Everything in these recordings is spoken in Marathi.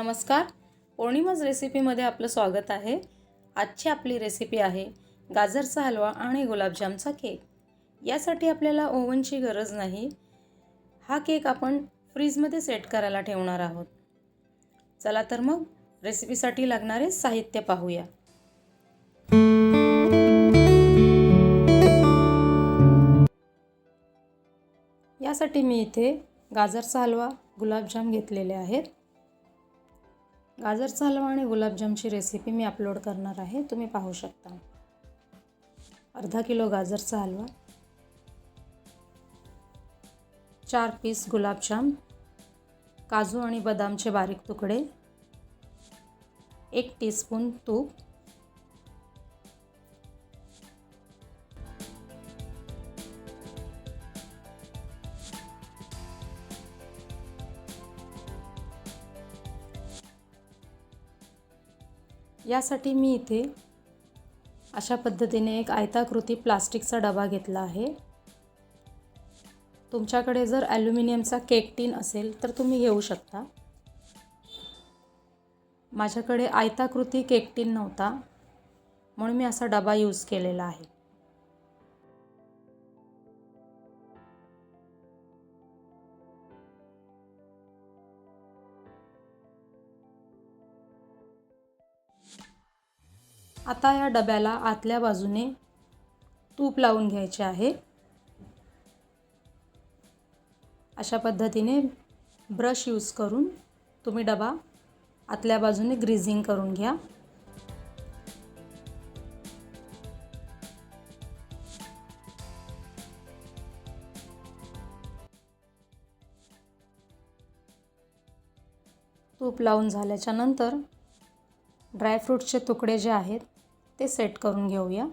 नमस्कार. पौर्णिमाज रेसिपीमध्ये आपलं स्वागत आहे. आजची आपली रेसिपी आहे गाजरचा हलवा आणि गुलाबजामचा केक. यासाठी आपल्याला ओव्हनची गरज नाही. हा केक आपण फ्रीजमध्ये सेट करायला ठेवणार आहोत. चला तर मग रेसिपीसाठी लागणारे साहित्य पाहूया. यासाठी मी इथे गाजरचा हलवा, गुलाबजाम घेतलेले आहेत. गाजरचा हलवा आणि गुलाबजामची रेसिपी मी अपलोड करणार आहे, तुम्ही पाहू शकता. अर्धा किलो गाजरचा हलवा, 4 पीस गुलाबजाम, काजू आणि बदामचे बारीक तुकडे, 1 टीस्पून तूप, यासाठी मी इथे अशा पद्धतीने एक आयताकृती प्लास्टिकचा डबा घेतला आहे. तुमच्याकडे जर ॲल्युमिनियमचा केक टीन असेल तर तुम्ही घेऊ शकता. माझ्याकडे आयताकृती केक टीन नव्हता म्हणून मी असा डबा यूज केलेला आहे. आता या डब्याला आतल्या बाजूने तूप लावून घ्यायचे आहे. अशा पद्धतीने ब्रश यूज करून तुम्ही डबा आतल्या बाजूने ग्रीजिंग करून घ्या. तूप लावून झाल्याच्या नंतर ड्रायफ्रूट्सचे तुकडे जे आहेत ते सेट करून घेऊया.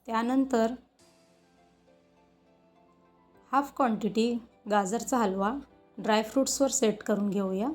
त्यानंतर हाफ क्वांटिटी गाजरचा हलवा ड्रायफ्रूट्सवर सेट करून घेऊया.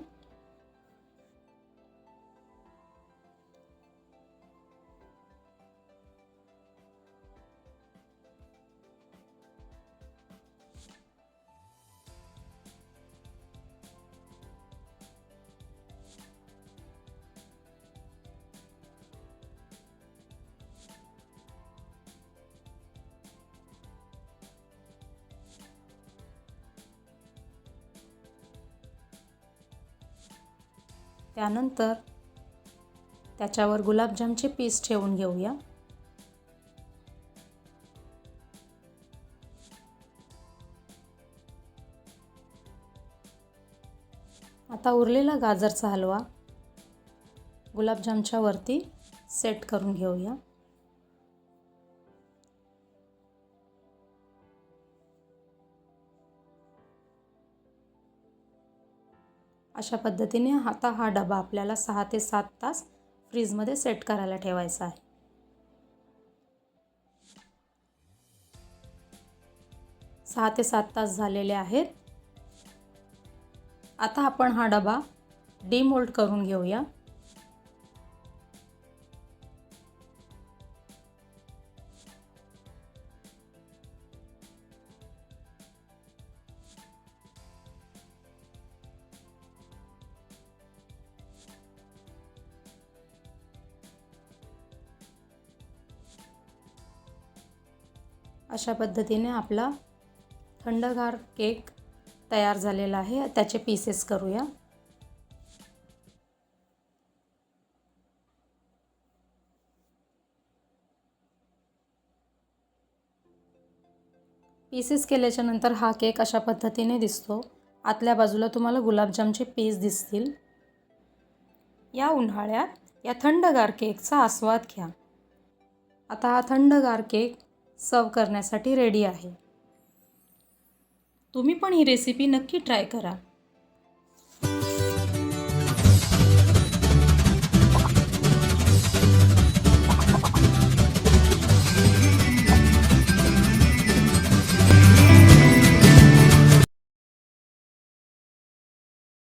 त्यानंतर त्याच्यावर गुलाबजामचे पीस ठेवून घेऊया. आता उरलेला गाजरचा हलवा गुलाबजामच्या वरती सेट करून घेऊया. अशा पद्धतीने आता हा डबा आपल्याला 6 ते 7 तास फ्रीजमध्ये सेट करायला ठेवायचा आहे. सहा ते 7 तास झालेले आहेत. आता आपण हा डबा डीमोल्ड करून घेऊया. अशा पद्धतीने आपला थंडगार केक तयार झालेला आहे. त्याचे पीसेस करूया. पीसेस केल्याच्या नंतर हा केक अशा पद्धतीने दिसतो. आतल्या बाजूला तुम्हाला गुलाबजामचे पीस दिसतील. या उन्हाळ्यात या थंडगार केकचा आस्वाद घ्या. आता हा थंडगार केक सर्व करण्यासाठी रेडी आहे. तुम्ही पण ही रेसिपी नक्की ट्राय करा.